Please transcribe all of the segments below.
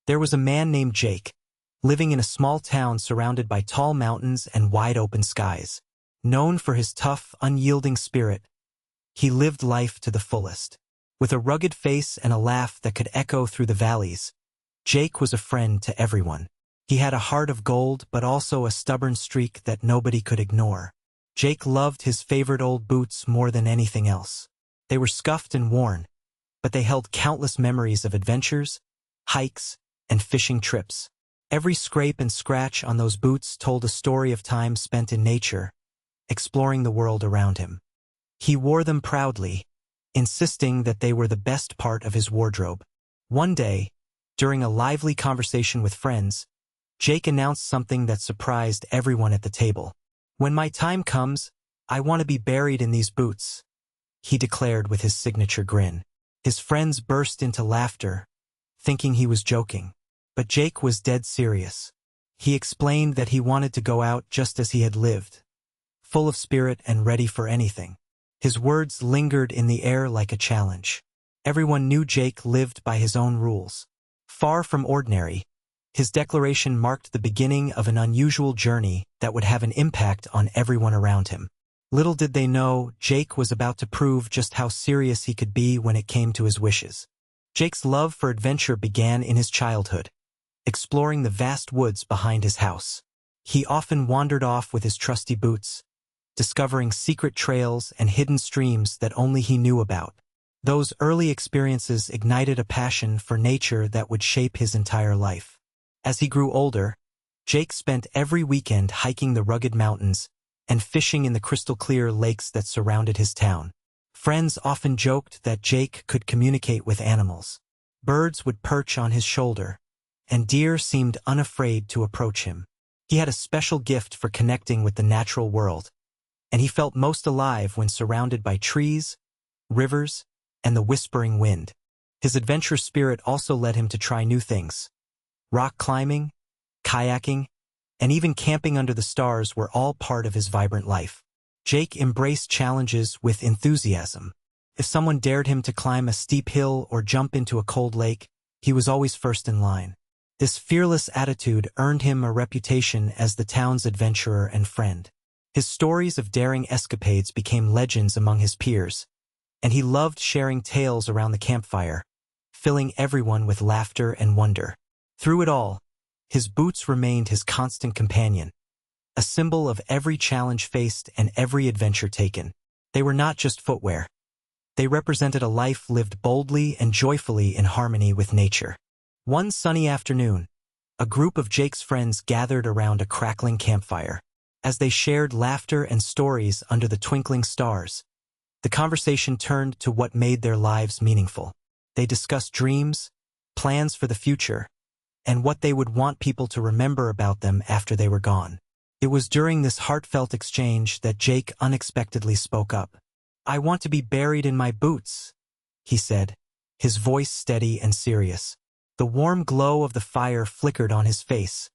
There was a man named Jake, living in a small town surrounded by tall mountains and wide-open skies. Known for his tough, unyielding spirit, he lived life to the fullest. With a rugged face and a laugh that could echo through the valleys, Jake was a friend to everyone. He had a heart of gold, but also a stubborn streak that nobody could ignore. Jake loved his favorite old boots more than anything else. They were scuffed and worn, but they held countless memories of adventures, hikes, and fishing trips. Every scrape and scratch on those boots told a story of time spent in nature, exploring the world around him. He wore them proudly, insisting that they were the best part of his wardrobe. One day, during a lively conversation with friends, Jake announced something that surprised everyone at the table. "When my time comes, I want to be buried in these boots," he declared with his signature grin. His friends burst into laughter, thinking he was joking. But Jake was dead serious. He explained that he wanted to go out just as he had lived, full of spirit and ready for anything. His words lingered in the air like a challenge. Everyone knew Jake lived by his own rules. Far from ordinary, his declaration marked the beginning of an unusual journey that would have an impact on everyone around him. Little did they know, Jake was about to prove just how serious he could be when it came to his wishes. Jake's love for adventure began in his childhood, exploring the vast woods behind his house. He often wandered off with his trusty boots, discovering secret trails and hidden streams that only he knew about. Those early experiences ignited a passion for nature that would shape his entire life. As he grew older, Jake spent every weekend hiking the rugged mountains and fishing in the crystal-clear lakes that surrounded his town. Friends often joked that Jake could communicate with animals. Birds would perch on his shoulder, and deer seemed unafraid to approach him. He had a special gift for connecting with the natural world, and he felt most alive when surrounded by trees, rivers, and the whispering wind. His adventurous spirit also led him to try new things. Rock climbing, kayaking, and even camping under the stars were all part of his vibrant life. Jake embraced challenges with enthusiasm. If someone dared him to climb a steep hill or jump into a cold lake, he was always first in line. This fearless attitude earned him a reputation as the town's adventurer and friend. His stories of daring escapades became legends among his peers, and he loved sharing tales around the campfire, filling everyone with laughter and wonder. Through it all, his boots remained his constant companion, a symbol of every challenge faced and every adventure taken. They were not just footwear. They represented a life lived boldly and joyfully in harmony with nature. One sunny afternoon, a group of Jake's friends gathered around a crackling campfire. As they shared laughter and stories under the twinkling stars, the conversation turned to what made their lives meaningful. They discussed dreams, plans for the future, and what they would want people to remember about them after they were gone. It was during this heartfelt exchange that Jake unexpectedly spoke up. "I want to be buried in my boots," he said, his voice steady and serious. The warm glow of the fire flickered on his face,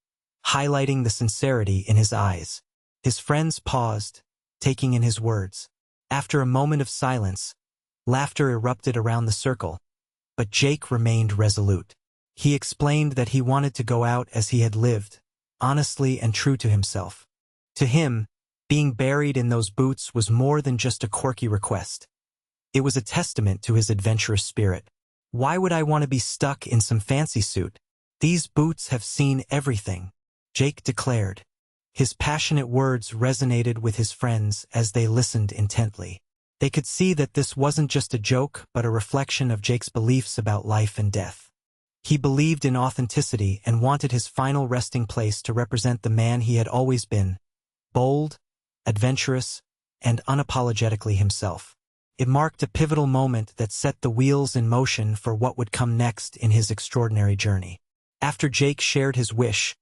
highlighting the sincerity in his eyes. His friends paused, taking in his words. After a moment of silence, laughter erupted around the circle, but Jake remained resolute. He explained that he wanted to go out as he had lived, honestly and true to himself. To him, being buried in those boots was more than just a quirky request. It was a testament to his adventurous spirit. "Why would I want to be stuck in some fancy suit? These boots have seen everything," Jake declared. His passionate words resonated with his friends as they listened intently. They could see that this wasn't just a joke, but a reflection of Jake's beliefs about life and death. He believed in authenticity and wanted his final resting place to represent the man he had always been: bold, adventurous, and unapologetically himself. It marked a pivotal moment that set the wheels in motion for what would come next in his extraordinary journey. After Jake shared his wish,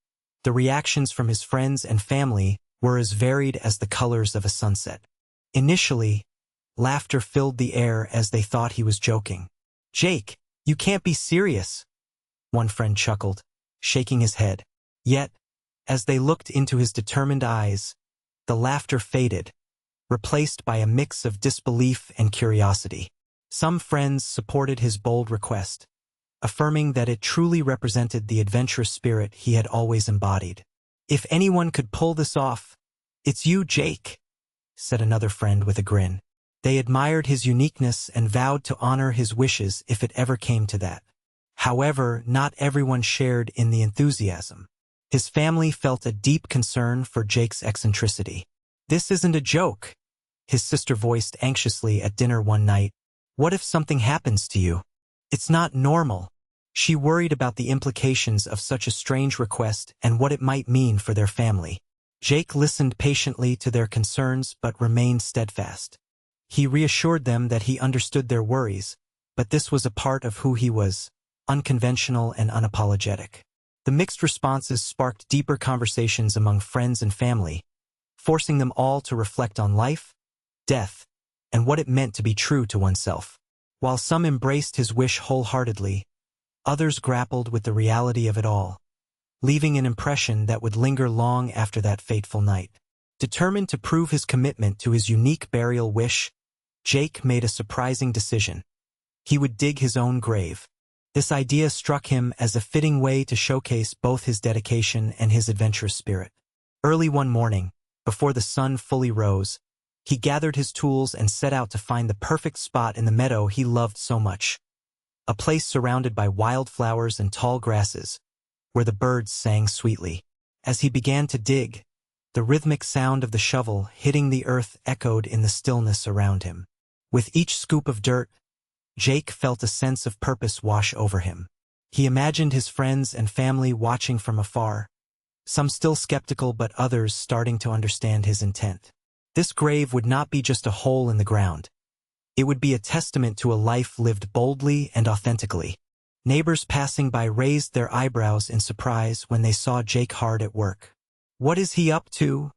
the reactions from his friends and family were as varied as the colors of a sunset. Initially, laughter filled the air as they thought he was joking. "Jake, you can't be serious," one friend chuckled, shaking his head. Yet, as they looked into his determined eyes, the laughter faded, replaced by a mix of disbelief and curiosity. Some friends supported his bold request, affirming that it truly represented the adventurous spirit he had always embodied. "If anyone could pull this off, it's you, Jake," said another friend with a grin. They admired his uniqueness and vowed to honor his wishes if it ever came to that. However, not everyone shared in the enthusiasm. His family felt a deep concern for Jake's eccentricity. "This isn't a joke," his sister voiced anxiously at dinner one night. "What if something happens to you? It's not normal." She worried about the implications of such a strange request and what it might mean for their family. Jake listened patiently to their concerns but remained steadfast. He reassured them that he understood their worries, but this was a part of who he was, unconventional and unapologetic. The mixed responses sparked deeper conversations among friends and family, forcing them all to reflect on life, death, and what it meant to be true to oneself. While some embraced his wish wholeheartedly, others grappled with the reality of it all, leaving an impression that would linger long after that fateful night. Determined to prove his commitment to his unique burial wish, Jake made a surprising decision. He would dig his own grave. This idea struck him as a fitting way to showcase both his dedication and his adventurous spirit. Early one morning, before the sun fully rose, he gathered his tools and set out to find the perfect spot in the meadow he loved so much. A place surrounded by wildflowers and tall grasses, where the birds sang sweetly. As he began to dig, the rhythmic sound of the shovel hitting the earth echoed in the stillness around him. With each scoop of dirt, Jake felt a sense of purpose wash over him. He imagined his friends and family watching from afar, some still skeptical but others starting to understand his intent. This grave would not be just a hole in the ground. It would be a testament to a life lived boldly and authentically. Neighbors passing by raised their eyebrows in surprise when they saw Jake hard at work. "What is he up to?"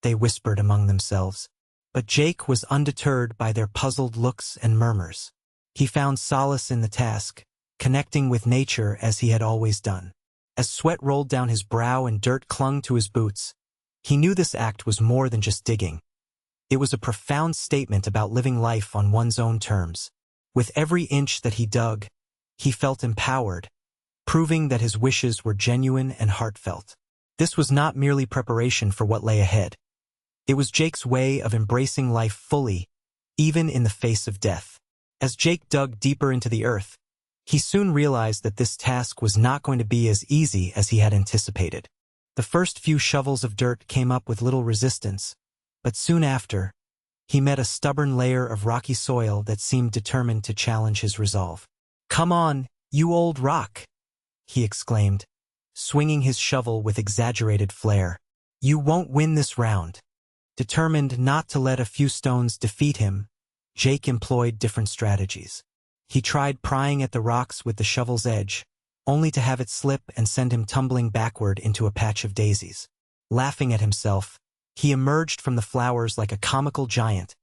they whispered among themselves. But Jake was undeterred by their puzzled looks and murmurs. He found solace in the task, connecting with nature as he had always done. As sweat rolled down his brow and dirt clung to his boots, he knew this act was more than just digging. It was a profound statement about living life on one's own terms. With every inch that he dug, he felt empowered, proving that his wishes were genuine and heartfelt. This was not merely preparation for what lay ahead. It was Jake's way of embracing life fully, even in the face of death. As Jake dug deeper into the earth, he soon realized that this task was not going to be as easy as he had anticipated. The first few shovels of dirt came up with little resistance, but soon after, he met a stubborn layer of rocky soil that seemed determined to challenge his resolve. "Come on, you old rock," he exclaimed, swinging his shovel with exaggerated flair. "You won't win this round." Determined not to let a few stones defeat him, Jake employed different strategies. He tried prying at the rocks with the shovel's edge, only to have it slip and send him tumbling backward into a patch of daisies. Laughing at himself, he emerged from the flowers like a comical giant,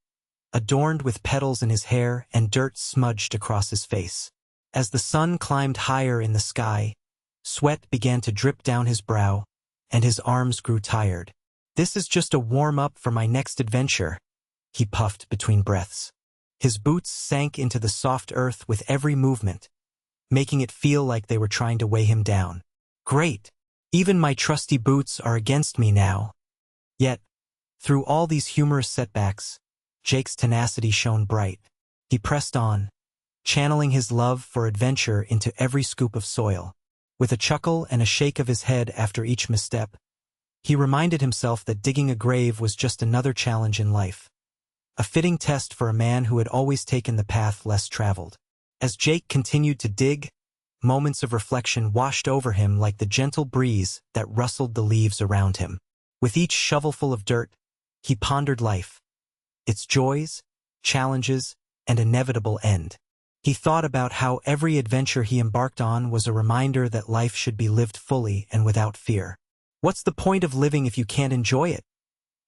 adorned with petals in his hair and dirt smudged across his face. As the sun climbed higher in the sky, sweat began to drip down his brow, and his arms grew tired. "This is just a warm-up for my next adventure," he puffed between breaths. His boots sank into the soft earth with every movement, making it feel like they were trying to weigh him down. "Great! Even my trusty boots are against me now." Yet, through all these humorous setbacks, Jake's tenacity shone bright. He pressed on, channeling his love for adventure into every scoop of soil. With a chuckle and a shake of his head after each misstep, he reminded himself that digging a grave was just another challenge in life, a fitting test for a man who had always taken the path less traveled. As Jake continued to dig, moments of reflection washed over him like the gentle breeze that rustled the leaves around him. With each shovelful of dirt, he pondered life, its joys, challenges, and inevitable end. He thought about how every adventure he embarked on was a reminder that life should be lived fully and without fear. "What's the point of living if you can't enjoy it?"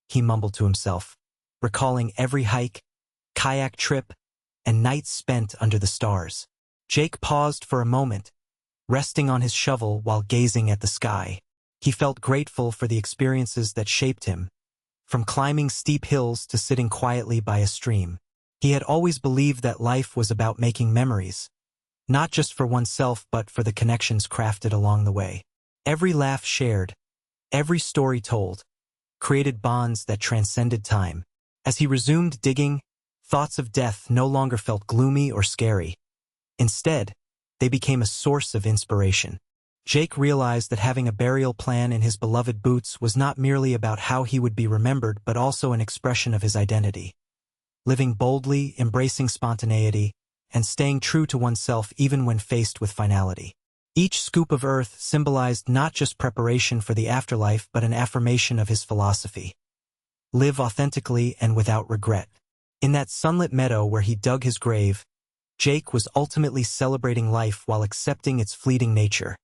he mumbled to himself, recalling every hike, kayak trip, and nights spent under the stars. Jake paused for a moment, resting on his shovel while gazing at the sky. He felt grateful for the experiences that shaped him, from climbing steep hills to sitting quietly by a stream. He had always believed that life was about making memories, not just for oneself but for the connections crafted along the way. Every laugh shared, every story told, created bonds that transcended time. As he resumed digging, thoughts of death no longer felt gloomy or scary. Instead, they became a source of inspiration. Jake realized that having a burial plan in his beloved boots was not merely about how he would be remembered but also an expression of his identity. Living boldly, embracing spontaneity, and staying true to oneself even when faced with finality. Each scoop of earth symbolized not just preparation for the afterlife but an affirmation of his philosophy. Live authentically and without regret. In that sunlit meadow where he dug his grave, Jake was ultimately celebrating life while accepting its fleeting nature.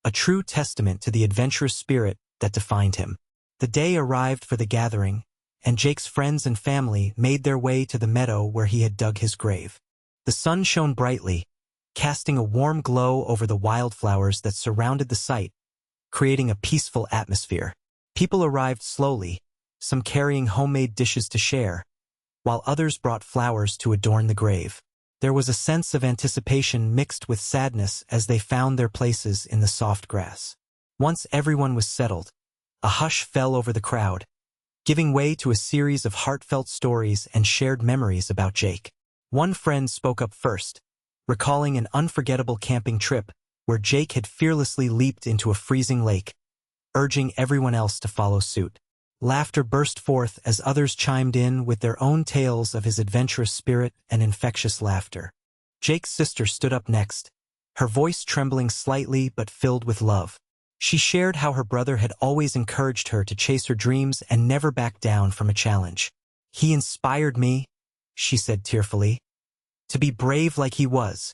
A true testament to the adventurous spirit that defined him. The day arrived for the gathering, and Jake's friends and family made their way to the meadow where he had dug his grave. The sun shone brightly, casting a warm glow over the wildflowers that surrounded the site, creating a peaceful atmosphere. People arrived slowly, some carrying homemade dishes to share, while others brought flowers to adorn the grave. There was a sense of anticipation mixed with sadness as they found their places in the soft grass. Once everyone was settled, a hush fell over the crowd, giving way to a series of heartfelt stories and shared memories about Jake. One friend spoke up first, recalling an unforgettable camping trip where Jake had fearlessly leaped into a freezing lake, urging everyone else to follow suit. Laughter burst forth as others chimed in with their own tales of his adventurous spirit and infectious laughter. Jake's sister stood up next, her voice trembling slightly but filled with love. She shared how her brother had always encouraged her to chase her dreams and never back down from a challenge. "He inspired me," she said tearfully, "to be brave like he was."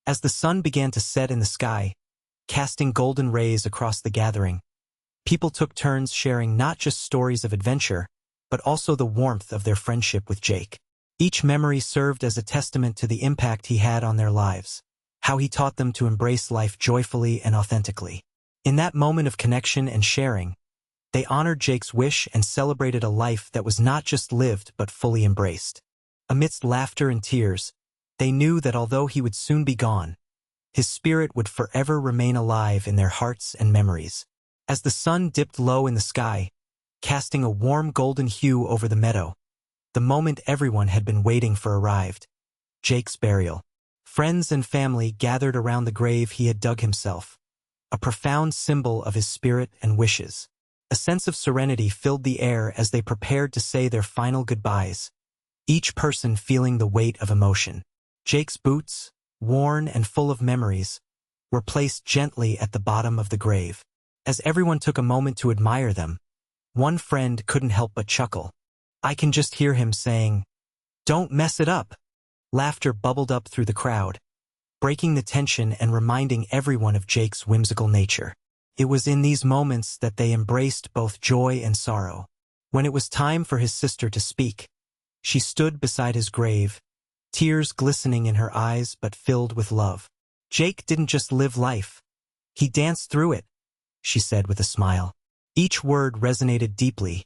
As the sun began to set in the sky, casting golden rays across the gathering, people took turns sharing not just stories of adventure, but also the warmth of their friendship with Jake. Each memory served as a testament to the impact he had on their lives, how he taught them to embrace life joyfully and authentically. In that moment of connection and sharing, they honored Jake's wish and celebrated a life that was not just lived but fully embraced. Amidst laughter and tears, they knew that although he would soon be gone, his spirit would forever remain alive in their hearts and memories. As the sun dipped low in the sky, casting a warm golden hue over the meadow, the moment everyone had been waiting for arrived. Jake's burial. Friends and family gathered around the grave he had dug himself, a profound symbol of his spirit and wishes. A sense of serenity filled the air as they prepared to say their final goodbyes, each person feeling the weight of emotion. Jake's boots, worn and full of memories, were placed gently at the bottom of the grave. As everyone took a moment to admire them, one friend couldn't help but chuckle. "I can just hear him saying, 'Don't mess it up.'" Laughter bubbled up through the crowd, breaking the tension and reminding everyone of Jake's whimsical nature. It was in these moments that they embraced both joy and sorrow. When it was time for his sister to speak, she stood beside his grave, tears glistening in her eyes but filled with love. "Jake didn't just live life. He danced through it," she said with a smile. Each word resonated deeply,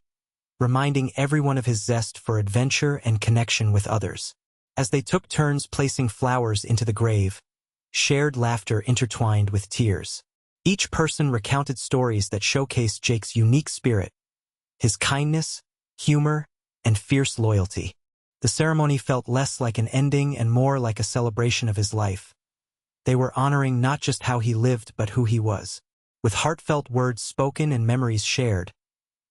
reminding everyone of his zest for adventure and connection with others. As they took turns placing flowers into the grave, shared laughter intertwined with tears. Each person recounted stories that showcased Jake's unique spirit, his kindness, humor, and fierce loyalty. The ceremony felt less like an ending and more like a celebration of his life. They were honoring not just how he lived but who he was. With heartfelt words spoken and memories shared,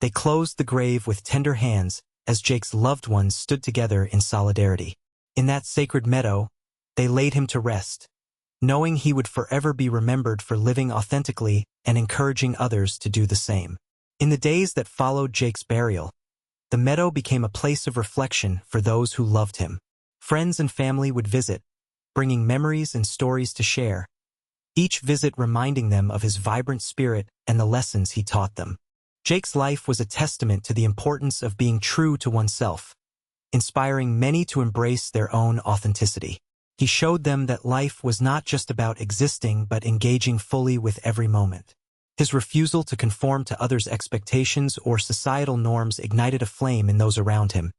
they closed the grave with tender hands as Jake's loved ones stood together in solidarity. In that sacred meadow, they laid him to rest, knowing he would forever be remembered for living authentically and encouraging others to do the same. In the days that followed Jake's burial, the meadow became a place of reflection for those who loved him. Friends and family would visit, bringing memories and stories to share, each visit reminding them of his vibrant spirit and the lessons he taught them. Jake's life was a testament to the importance of being true to oneself, inspiring many to embrace their own authenticity. He showed them that life was not just about existing but engaging fully with every moment. His refusal to conform to others' expectations or societal norms ignited a flame in those around him,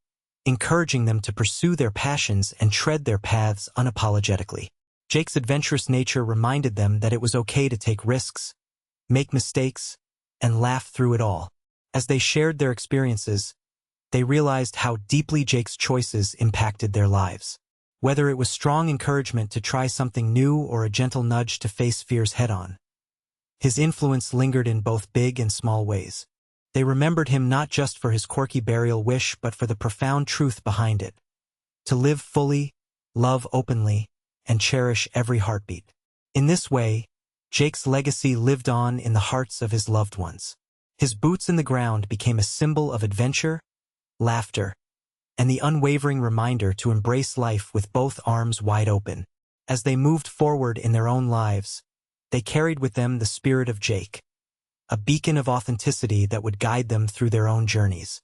encouraging them to pursue their passions and tread their paths unapologetically. Jake's adventurous nature reminded them that it was okay to take risks, make mistakes, and laugh through it all. As they shared their experiences, they realized how deeply Jake's choices impacted their lives. Whether it was strong encouragement to try something new or a gentle nudge to face fears head-on, his influence lingered in both big and small ways. They remembered him not just for his quirky burial wish but for the profound truth behind it: to live fully, love openly, and cherish every heartbeat. In this way, Jake's legacy lived on in the hearts of his loved ones. His boots in the ground became a symbol of adventure, laughter, and the unwavering reminder to embrace life with both arms wide open. As they moved forward in their own lives, they carried with them the spirit of Jake, a beacon of authenticity that would guide them through their own journeys.